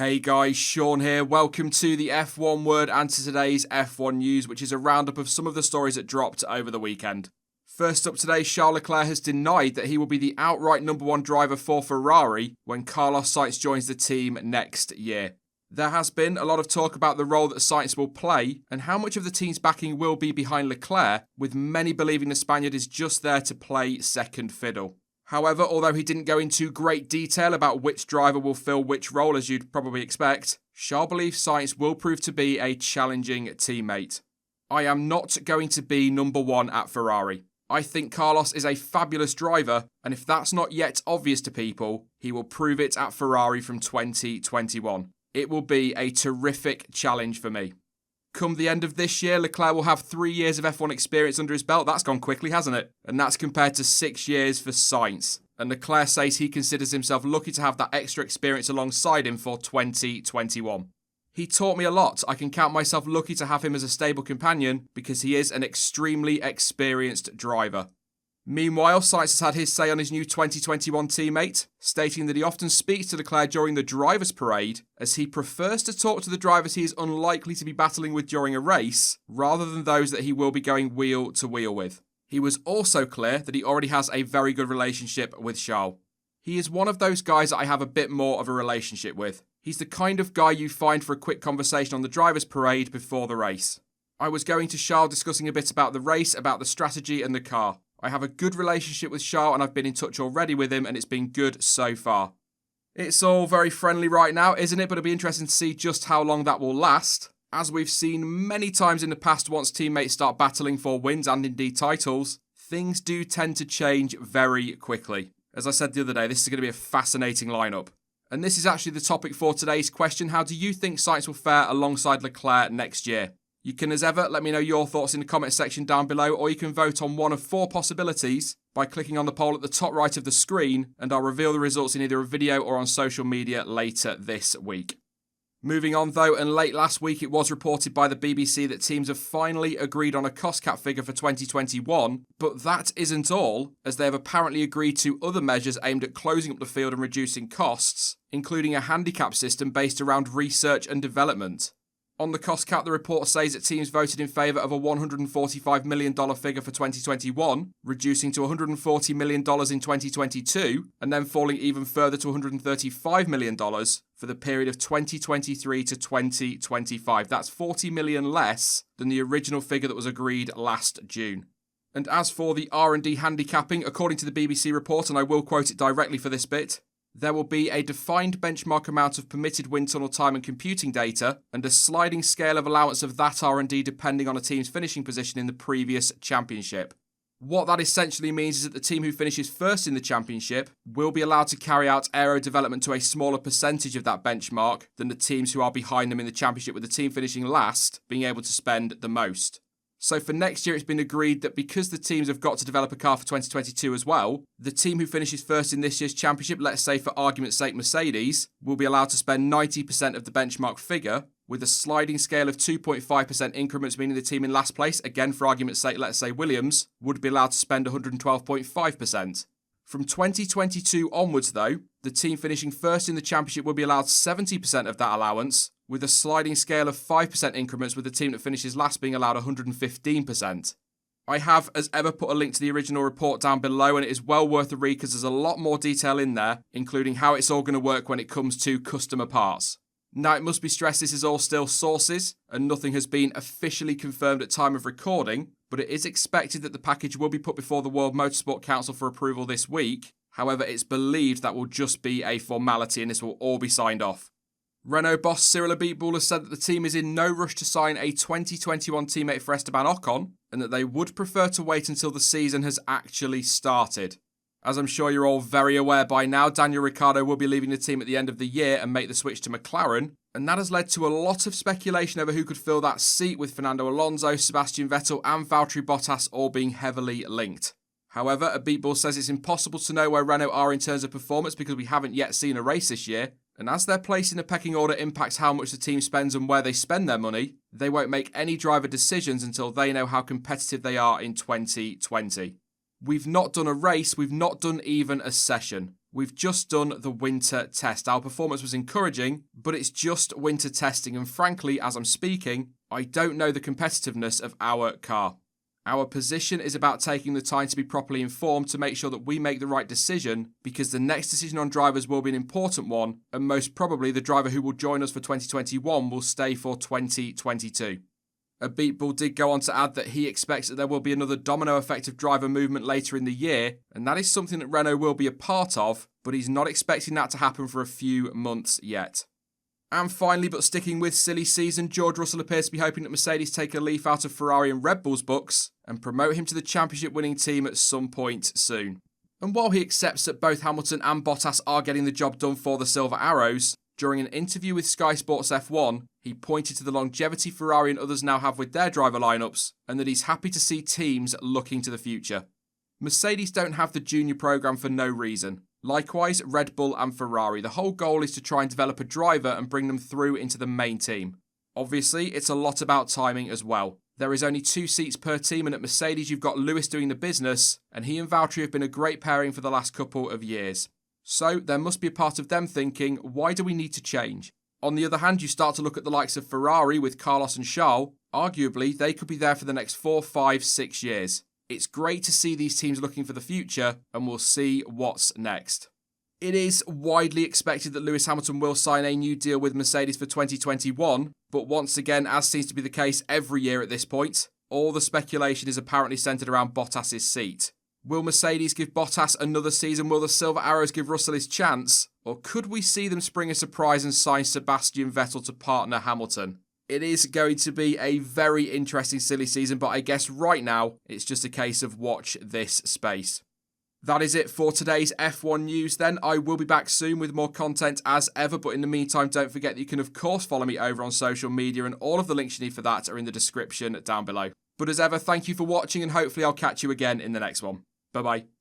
Hey guys, Sean here. Welcome to the F1 Word and to today's F1 News, which is a roundup of some of the stories that dropped over the weekend. First up today, Charles Leclerc has denied that he will be the outright number one driver for Ferrari when Carlos Sainz joins the team next year. There has been a lot of talk about the role that Sainz will play and how much of the team's backing will be behind Leclerc, with many believing the Spaniard is just there to play second fiddle. However, although he didn't go into great detail about which driver will fill which role, as you'd probably expect, Charles believes Sainz will prove to be a challenging teammate. I am not going to be number one at Ferrari. I think Carlos is a fabulous driver, and if that's not yet obvious to people, he will prove it at Ferrari from 2021. It will be a terrific challenge for me. Come the end of this year, Leclerc will have 3 years of F1 experience under his belt. That's gone quickly, hasn't it? And that's compared to 6 years for Sainz. And Leclerc says he considers himself lucky to have that extra experience alongside him for 2021. He taught me a lot. I can count myself lucky to have him as a stable companion because he is an extremely experienced driver. Meanwhile, Sainz has had his say on his new 2021 teammate, stating that he often speaks to Leclerc during the driver's parade, as he prefers to talk to the drivers he is unlikely to be battling with during a race, rather than those that he will be going wheel to wheel with. He was also clear that he already has a very good relationship with Charles. He is one of those guys that I have a bit more of a relationship with. He's the kind of guy you find for a quick conversation on the driver's parade before the race. I was going to Charles discussing a bit about the race, about the strategy and the car. I have a good relationship with Charles and I've been in touch already with him and it's been good so far. It's all very friendly right now, isn't it? But it'll be interesting to see just how long that will last. As we've seen many times in the past, once teammates start battling for wins and indeed titles, things do tend to change very quickly. As I said the other day, this is going to be a fascinating lineup. And this is actually the topic for today's question. How do you think Sainz will fare alongside Leclerc next year? You can, as ever, let me know your thoughts in the comment section down below, or you can vote on one of 4 possibilities by clicking on the poll at the top right of the screen, and I'll reveal the results in either a video or on social media later this week. Moving on though, and late last week it was reported by the BBC that teams have finally agreed on a cost cap figure for 2021, but that isn't all, as they have apparently agreed to other measures aimed at closing up the field and reducing costs, including a handicap system based around research and development. On the cost cap, the report says that teams voted in favour of a $145 million figure for 2021, reducing to $140 million in 2022, and then falling even further to $135 million for the period of 2023 to 2025. That's $40 million less than the original figure that was agreed last June. And as for the R&D handicapping, according to the BBC report, and I will quote it directly for this bit, there will be a defined benchmark amount of permitted wind tunnel time and computing data, and a sliding scale of allowance of that R&D depending on a team's finishing position in the previous championship. What that essentially means is that the team who finishes first in the championship will be allowed to carry out aero development to a smaller percentage of that benchmark than the teams who are behind them in the championship, with the team finishing last being able to spend the most. So for next year, it's been agreed that because the teams have got to develop a car for 2022 as well, the team who finishes first in this year's championship, let's say for argument's sake Mercedes, will be allowed to spend 90% of the benchmark figure, with a sliding scale of 2.5% increments, meaning the team in last place, again for argument's sake, let's say Williams, would be allowed to spend 112.5%. From 2022 onwards though, the team finishing first in the championship will be allowed 70% of that allowance, with a sliding scale of 5% increments, with the team that finishes last being allowed 115%. I have, as ever, put a link to the original report down below, and it is well worth a read because there's a lot more detail in there, including how it's all going to work when it comes to customer parts. Now, it must be stressed this is all still sources, and nothing has been officially confirmed at time of recording, but it is expected that the package will be put before the World Motorsport Council for approval this week. However, it's believed that will just be a formality and this will all be signed off. Renault boss Cyril Abiteboul has said that the team is in no rush to sign a 2021 teammate for Esteban Ocon, and that they would prefer to wait until the season has actually started. As I'm sure you're all very aware by now, Daniel Ricciardo will be leaving the team at the end of the year and make the switch to McLaren, and that has led to a lot of speculation over who could fill that seat, with Fernando Alonso, Sebastian Vettel and Valtteri Bottas all being heavily linked. However, Abiteboul says it's impossible to know where Renault are in terms of performance because we haven't yet seen a race this year, and as their place in the pecking order impacts how much the team spends and where they spend their money, they won't make any driver decisions until they know how competitive they are in 2020. We've not done a race, we've not done even a session. We've just done the winter test. Our performance was encouraging, but it's just winter testing, and frankly, as I'm speaking, I don't know the competitiveness of our car. Our position is about taking the time to be properly informed to make sure that we make the right decision, because the next decision on drivers will be an important one, and most probably the driver who will join us for 2021 will stay for 2022. Beatbull did go on to add that he expects that there will be another domino effect of driver movement later in the year, and that is something that Renault will be a part of, but he's not expecting that to happen for a few months yet. And finally, but sticking with silly season, George Russell appears to be hoping that Mercedes take a leaf out of Ferrari and Red Bull's books and promote him to the championship winning team at some point soon. And while he accepts that both Hamilton and Bottas are getting the job done for the Silver Arrows, during an interview with Sky Sports F1, he pointed to the longevity Ferrari and others now have with their driver lineups, and that he's happy to see teams looking to the future. Mercedes don't have the junior program for no reason. Likewise, Red Bull and Ferrari. The whole goal is to try and develop a driver and bring them through into the main team. Obviously, it's a lot about timing as well. There is only 2 seats per team, and at Mercedes you've got Lewis doing the business, and he and Valtteri have been a great pairing for the last couple of years. So there must be a part of them thinking, why do we need to change? On the other hand, you start to look at the likes of Ferrari with Carlos and Charles. Arguably, they could be there for the next 4, 5, 6 years. It's great to see these teams looking for the future, and we'll see what's next. It is widely expected that Lewis Hamilton will sign a new deal with Mercedes for 2021, but once again, as seems to be the case every year at this point, all the speculation is apparently centred around Bottas' seat. Will Mercedes give Bottas another season? Will the Silver Arrows give Russell his chance? Or could we see them spring a surprise and sign Sebastian Vettel to partner Hamilton? It is going to be a very interesting silly season, but I guess right now it's just a case of watch this space. That is it for today's F1 news then. I will be back soon with more content as ever, but in the meantime, don't forget that you can of course follow me over on social media, and all of the links you need for that are in the description down below. But as ever, thank you for watching, and hopefully I'll catch you again in the next one. Bye bye.